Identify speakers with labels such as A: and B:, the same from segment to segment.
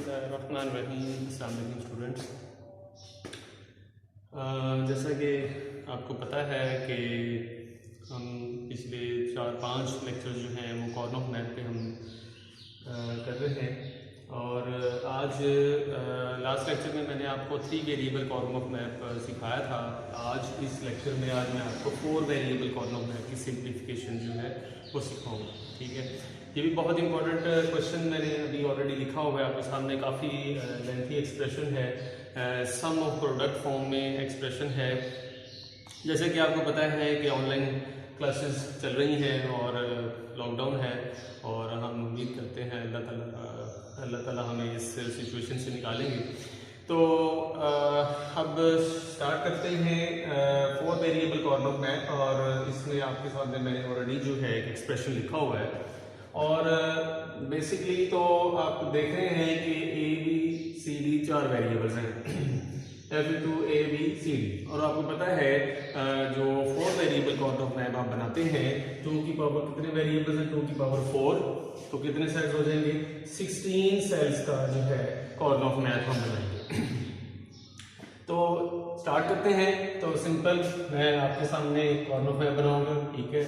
A: बिस्मिल्लाहिर्रहमानिर्रहीम। अस्सलाम वालेकुम स्टूडेंट्स। जैसा कि आपको पता है कि हम पिछले 4-5 लेक्चर जो हैं वो कॉर्न ऑफ मैप पे हम कर रहे हैं और आज लास्ट लेक्चर में मैंने आपको 3 वेरिएबल कॉर्न ऑफ मैप सिखाया था। आज इस लेक्चर में मैं आपको 4 वेरिएबल कॉर्न ऑफ मैप की सिंप्लीफिकेशन जो है वो सिखाऊंगा। ठीक है, ये भी बहुत इंपॉर्टेंट क्वेश्चन मैंने अभी ऑलरेडी लिखा हुआ है आपके सामने। काफ़ी लेंथी एक्सप्रेशन है, सम ऑफ प्रोडक्ट फॉर्म में एक्सप्रेशन है। जैसे कि आपको पता है कि ऑनलाइन क्लासेस चल रही हैं और लॉकडाउन है और हम उम्मीद करते हैं अल्लाह ताला हमें इस सिचुएशन से निकालेंगे। तो अब स्टार्ट करते हैं 4 वेरिएबल कॉर्न ऑफ मैप और इसमें आपके सामने मैंने ऑलरेडी जो है एक एक्सप्रेशन लिखा हुआ है और बेसिकली तो आप देख रहे हैं कि A B C D 4 variables हैं F2 A B C D और आपको पता है जो 4 वेरिएबल कॉर्न ऑफ मैप आप बनाते हैं 2 की पावर कितने वेरिएबल्स हैं 2 की पावर 4 तो कितने सेल्स हो जाएंगे 16 सेल्स का जो है कॉर्न ऑफ मैप हम बनाएंगे। तो स्टार्ट करते हैं। तो सिंपल मैं आपके सामने कॉर्न ऑफ मैप बनाऊंगा। ठीक है,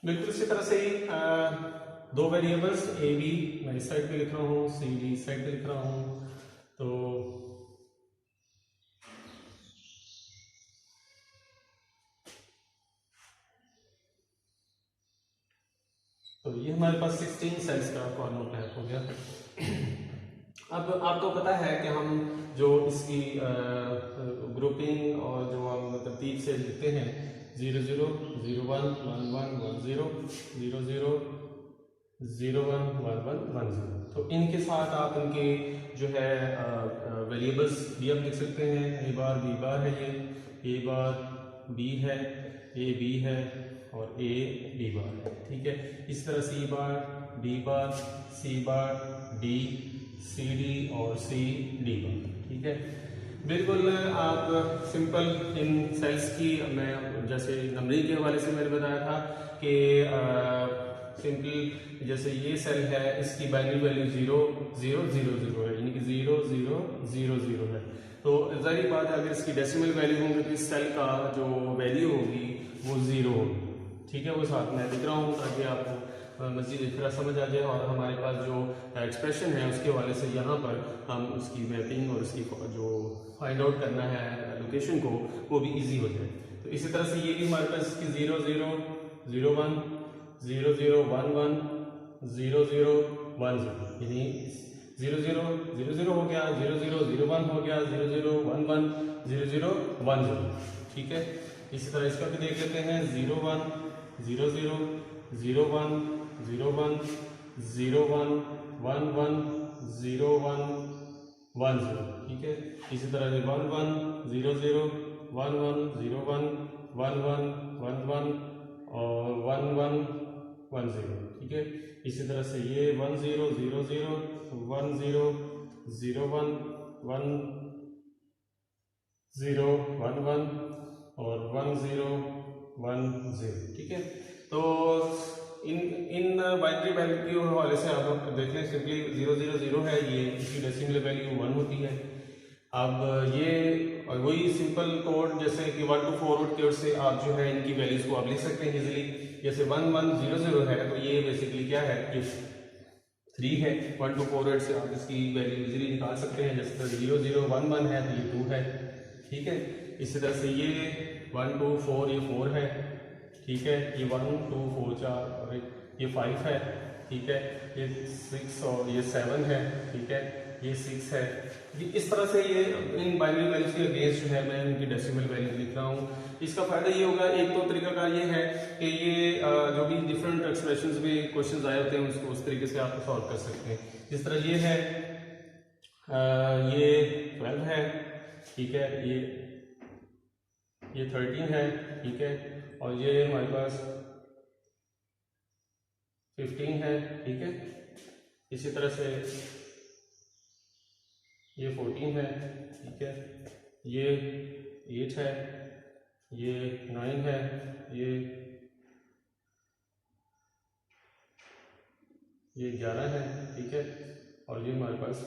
A: बिल्कुल इसी तरह से ही 2 वेरिएबल्स ए बी मैं इस साइड पे लिख रहा हूँ, सी डी इस साइड पे लिख रहा हूँ। तो ये हमारे पास 16 सेल्स का कॉर्न ऑफ मैप हो गया। अब आपको पता है कि हम जो इसकी ग्रुपिंग और जो हम तरतीब से लिखते हैं 0 0 0 1 1 1 1 0 0 0 0 1 1 1 1 0 तो इनके साथ आप इनके जो है वेरिएबल्स भी आप लिख सकते हैं। ए बार बी बार है, ये ए बार बी है, ए बी है और ए बी बार है। ठीक है, इस तरह सी बार डी बार सी बार डी सी डी और सी डी बार। ठीक है, बिल्कुल आप सिंपल इन सेल्स की मैं जैसे नंबरिंग के हवाले से मैंने बताया था कि सिंपल जैसे ये सेल है इसकी बाइनरी वैल्यू 0 0 0 0 है, यानी कि 0 0 0 0 है। तो जाहिर बात है अगर इसकी डेसिमल वैल्यू होंगी तो इस सेल का जो वैल्यू होगी वो 0 होगी। ठीक है, वो साथ में लिख रहा हूँ ताकि आपको मज़ीद एक तरह समझ आ जाए और हमारे पास जो एक्सप्रेशन है उसके हवाले से यहाँ पर हम उसकी मैपिंग और उसकी जो फाइंड आउट करना है लोकेशन को वो भी इजी हो जाए। तो इसी तरह से ये भी हमारे पास इसकी 0 0 0 1 0 0 1 1 0 0 1 0 यानी 0 0 0 0 हो गया, 0 0 0 1 हो गया, 0 0 1 1 0 0 1 0। ठीक है, इसी तरह इसका भी देख लेते हैं 0 1 0 0 0 1 0 1 0 1 1 1 0 1 1 0। ठीक है, इसी तरह 1 1 0 0 1 1 0 1 1 1 1 1 और 1 1 1 0। ठीक है, इसी तरह से ये 1 0 0 0 1 0 0 1 1 0 1 1 और 1 0 1 0। ठीक है, तो इन बाइनरी वैल्यू के हवाले से आप देख लें सिंपली 0 0 0 है, ये इसकी डेसिमल वैल्यू 1 होती है। अब ये वही सिंपल कोड जैसे कि 1 to 4 कोड से आप जो है इनकी वैल्यूज को आप लिख सकते हैं इजीली। जैसे 1 1 0 0 है तो ये बेसिकली क्या है, ये 3 है। 1 to 4 से आप इसकी वैल्यू इजीली निकाल सकते हैं। जैसे 0 0 1 1 है तो ये 2 है। ठीक है, इसी तरह से ये 1 2 4 ये 4 है। ठीक है, ये 1 2 4 4 और ये 5 है। ठीक है, ये 6 और ये 7 है। ठीक है, ये 6 है। ये इस तरह से ये इन बाइनरी वैल्यूज के अगेंस्ट जो है मैं इनकी डेसिमल वैल्यू लिख रहा हूँ। इसका फायदा ये होगा, एक तो तरीकाकार ये है कि ये जो भी डिफरेंट एक्सप्रेशंस में क्वेश्चंस आए होते हैं उसको उस तरीके से आप सॉल्व कर सकते हैं। जिस तरह ये है ये 12 है। ठीक है, ये ये 13 है, ठीक है, और ये हमारे पास 15 है, ठीक है। इसी तरह से ये 14 है, ठीक है, ये 8 है, ये 9 है, ये 11 है, ठीक है, और ये हमारे पास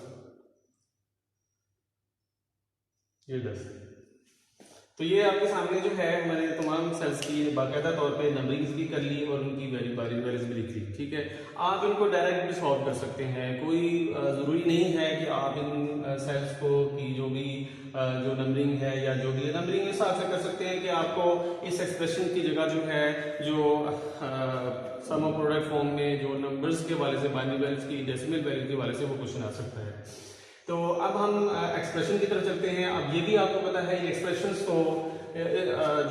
A: ये 10। तो ये आपके सामने जो है मैंने तमाम सेल्स की बाकायदा तौर पे नंबरिंग्स भी कर ली और उनकी वैल्यूज भी लिख ली, ठीक है। आप इनको डायरेक्ट भी सॉल्व कर सकते हैं, कोई ज़रूरी नहीं है कि आप इन सेल्स को की जो भी जो नंबरिंग है या जो भी नंबरिंग इस हिसाब से कर सकते हैं कि आपको इस एक्सप्रेशन की जगह जो है जो सम ऑफ प्रोडक्ट फॉर्म में जो नंबर्स के हवाले से बाइनरी वैल्यूज की डेसिमल वैल्यू के हवाले से वो क्वेश्चन आ सकता है। तो अब हम एक्सप्रेशन की तरफ चलते हैं। अब ये भी आपको पता है ये एक्सप्रेशंस को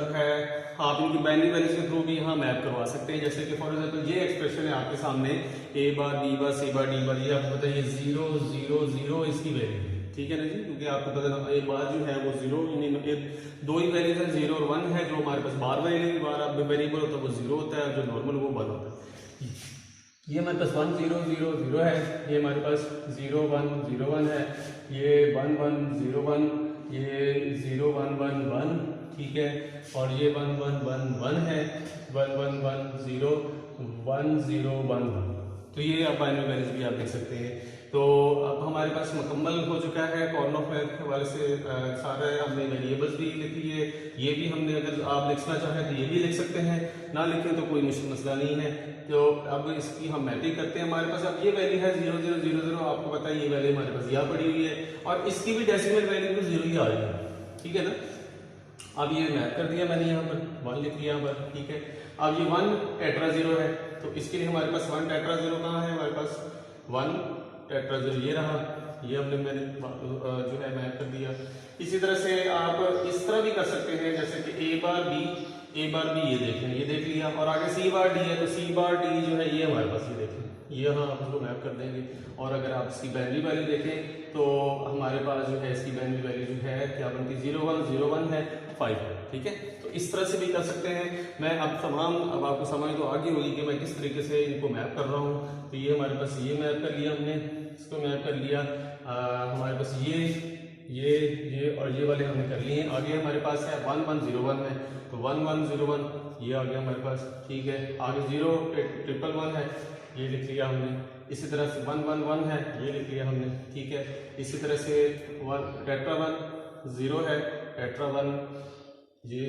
A: जो है आप इनकी बाइनरी वैल्यूज के थ्रू भी यहाँ मैप करवा सकते हैं। जैसे कि फॉर एग्जांपल ये एक्सप्रेशन है आपके सामने a bar b bar c bar d बार, ये आपको पता है ये 0 0 0 इसकी वैल्यू है, ठीक है ना जी, क्योंकि आपको पता है a बार जो है वो 0 दो ही वैल्यूज है 0 और 1 है। जो हमारे पास बार वेरिएबल होता है वो 0 होता है, जो नॉर्मल वो 1 होता है। ये हमारे पास 1 0 0 0 है, ये हमारे पास 0 1 0 1 है, ये 1 1 0 1, ये 0 1 1 1, ठीक है, और ये 1 1 1 1 है, 1 1 1 0 1 0 1 1। तो ये आप बाइनरी वैल्यूज भी आप देख सकते हैं। तो अब हमारे पास मुकम्मल हो चुका है कॉर्नर मैथ के हवाले से सारा हमने वेरिएबल्स भी लिख लिए। ये भी हमने अगर आप लिखना चाहें तो ये भी लिख सकते हैं, ना लिखें तो कोई मुश्किल मसला नहीं है। तो अब इसकी हम मैपिंग करते हैं। हमारे पास अब ये वैल्यू है 0 0 0 0, आपको पता है ये वैल्यू हमारे पास यहाँ पड़ी हुई है और इसकी भी डेसिमल वैल्यू तो 0 ही आ रही है, ठीक है ना। अब ये मैप कर दिया मैंने, यहाँ पर 1 लिख दिया यहाँ पर, ठीक है। अब ये 1 टेट्रा 0 है, तो इसके लिए हमारे पास 1 टेट्रा 0 कहाँ है, हमारे पास 1 टेट्रा 0 ये रहा, ये हमने मैंने जो है मैप कर दिया। इसी तरह से आप इस तरह भी कर सकते हैं, जैसे कि a बार b ये देखें, ये देख लिया, और आगे c बार d है तो c बार d जो है ये हमारे पास ये देखें, ये यहाँ आप उसको मैप कर देंगे। और अगर आप इसकी बाइनरी वैल्यू देखें तो हमारे पास जो है इसकी बाइनरी वैल्यू जो है क्या बनती है 0 1 0 1 है 5 है, ठीक है। तो इस तरह से भी कर सकते हैं। मैं अब आपको समझ तो आगे होगी कि मैं किस तरीके से इनको मैप कर रहा हूँ। तो ये हमारे पास ये मैप कर लिया हमने, इसको मैप कर लिया, हमारे पास ये और ये वाले हमने कर लिए। आगे हमारे पास है 1 1 0 1 है, तो 1 1 0 1 ये आ गया हमारे पास, ठीक है। आगे 0 1 1 है, ये लिख लिया हमने। इसी तरह से 1 1 1 है, ये लिख लिया हमने, ठीक है। इसी तरह से 1 टेट्रा 1 0 है, टेट्रा 1 ये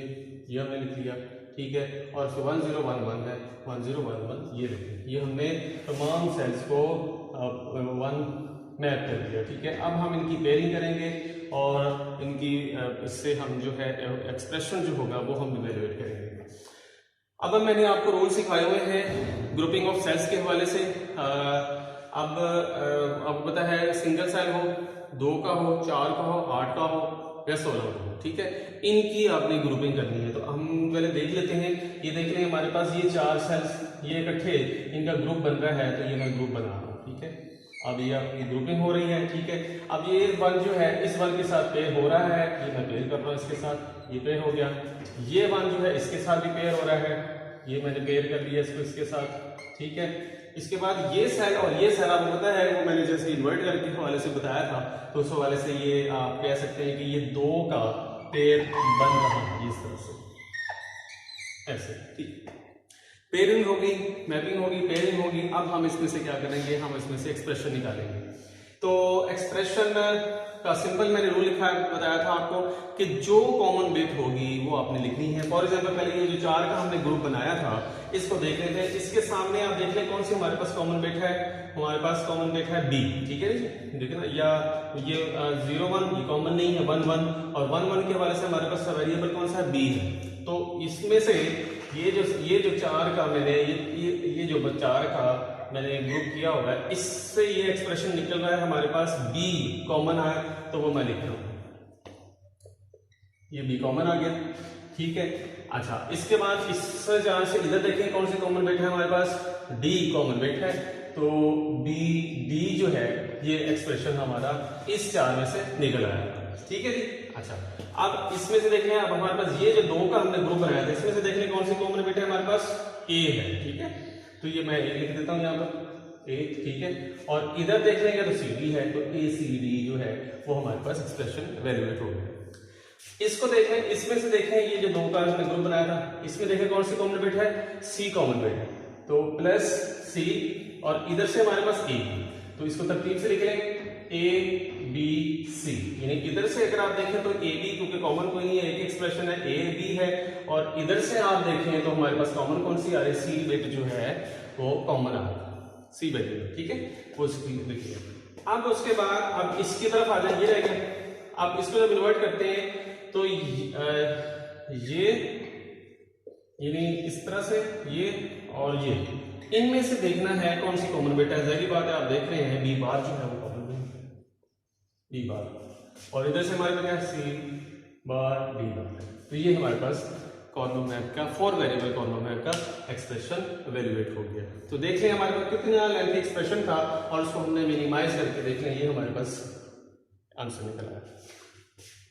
A: हमने लिख लिया, ठीक है। और फिर 1 0 1 1 है, 1 0 1 1 ये लिखे। ये हमने तमाम सेल्स को 1 मैप कर दिया, ठीक है। अब हम इनकी पेयरिंग करेंगे और इनकी इससे हम जो है एक्सप्रेशन जो होगा वो हम इवेल्युएट करेंगे। अब मैंने आपको रूल सिखाए हुए हैं ग्रुपिंग ऑफ सेल्स के हवाले से। अब आपको पता है सिंगल सेल हो, 2 का हो, 4 का हो, 8 का हो या 16 का हो, ठीक है। इनकी आपने ग्रुपिंग करनी है। तो हम पहले देख लेते हैं, ये देख लें हमारे पास ये 4 सेल्स ये इकट्ठे इनका ग्रुप बन रहा है, तो ये मैं ग्रुप बना रहा हूँ, ठीक है। अब ये आपकी ग्रुपिंग हो रही है, ठीक है। अब ये 1 जो है इस 1 के साथ पेयर हो रहा है, ये मैं पेयर कर रहा हूँ इसके साथ, ये पेयर हो गया। ये 1 जो है इसके साथ भी पेयर हो रहा है, ये मैंने पेयर कर लिया इसको इसके साथ, ठीक है। इसके बाद ये सेल और ये सेल आपको पता है वो मैंने जैसे इन्वर्ट करके हवाले से बताया था, तो उस हवाले से ये आप कह सकते हैं कि ये 2 का पेयर बन रहा है इस तरह से, ऐसे, ठीक। पेयरिंग होगी, मैपिंग होगी, पेयरिंग होगी। अब हम इसमें से क्या करेंगे, हम इसमें से एक्सप्रेशन निकालेंगे। तो एक्सप्रेशन का सिंपल मैंने रूल लिखा बताया था आपको कि जो कॉमन बिट होगी वो आपने लिखनी है। फॉर एग्जांपल पहले ये जो 4 का हमने ग्रुप बनाया था इसको देख लेते हैं। इसके सामने आप देख लें कौन सी हमारे पास कॉमन बिट है, हमारे पास कॉमन बिट है बी, ठीक है जी, देखिए ना। या ये 0 1 ये कॉमन नहीं है, 1 1 और 1 1 के हवाले से हमारे पास वेरिएबल कौन सा है, बी है। तो इसमें से ये जो 4 का मैंने ये जो 4 का मैंने ग्रुप किया हुआ है, इससे ये एक्सप्रेशन निकल रहा है हमारे पास बी कॉमन है, तो वो मैं लिख रहा हूं, ये बी कॉमन आ गया, ठीक है। अच्छा, इसके बाद इससे जहां से इधर देखें कौन सी कॉमन बिट है हमारे पास, डी कॉमन बिट है। तो डी जो है ये एक्सप्रेशन हमारा इस 4 में से निकल आया, पास, ठीक है जी। अच्छा, अब इसमें से देखें, अब हमारे पास ये जो 2 का हमने ग्रुप बनाया था, इसमें से देखने कौन सी कॉमन बेटा हमारे पास ए है, ठीक है। तो ये मैं ए लिख देता हूं यहाँ पर ए, ठीक है। और इधर देख लेंगे तो सी डी है, तो ए सी डी जो है वो हमारे पास एक्सप्रेशन वैल्यूएट हो गया। इसको देखें, इसमें से देखें ये जो 2 का हमने ग्रुप बनाया था, इसमें देखें कौन सी कॉमन बेट है, सी कॉमन बेट है, तो प्लस सी और इधर से हमारे पास ए, तो इसको तरतीब से लिख लेंगे ए बी सी, यानी इधर से अगर आप देखें तो ए बी, क्योंकि कॉमन कोई नहीं है, एक एक्सप्रेशन है ए बी है, और इधर से आप देखें तो हमारे पास कॉमन कौन सी आ रही है, सी बेट जो है वो कॉमन आ रही है, सी बेट, ठीक है, वो लिखिए। अब उसके बाद अब इसकी तरफ आ जाए, ये रह गया। अब इसको जब इन्वर्ट करते हैं तो ये यानी इस तरह से ये और ये, इनमें से देखना है कौन सी कॉमन बेटा है। जाहिर बात है आप देख रहे हैं बी बार जो है वो कॉमन है, बी बार, और इधर से हमारे पास सी बार डी बार, तो ये हमारे पास कॉर्नर मैप का 4 वेरिएबल कॉर्नर मैप का एक्सप्रेशन वैल्यूएट हो गया। तो देख लें हमारे पास कितना लेंथी एक्सप्रेशन था और उसको हमने मिनिमाइज करके देख लें, ये हमारे पास आंसर निकल आया।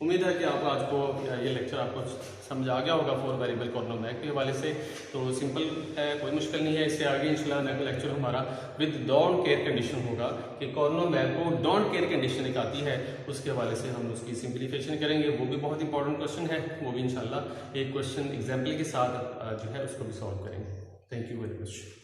A: उम्मीद है कि आपको आज को ये लेक्चर आपको समझ आ गया होगा 4 वेरिएबल कॉर्नर मैप के हवाले से। तो सिंपल है, कोई मुश्किल नहीं है। इससे आगे इंशाल्लाह नेक्स्ट लेक्चर हमारा विद डोंट केयर कंडीशन होगा कि कॉर्नर मैप को डोंट केयर कंडीशन एक आती है, उसके हवाले से हम उसकी सिंप्लीफिकेशन करेंगे। वो भी बहुत इंपॉर्टेंट क्वेश्चन है, वो भी इंशाल्लाह एक क्वेश्चन एग्जाम्पल के साथ जो है उसको भी सॉल्व करेंगे। Thank you very much.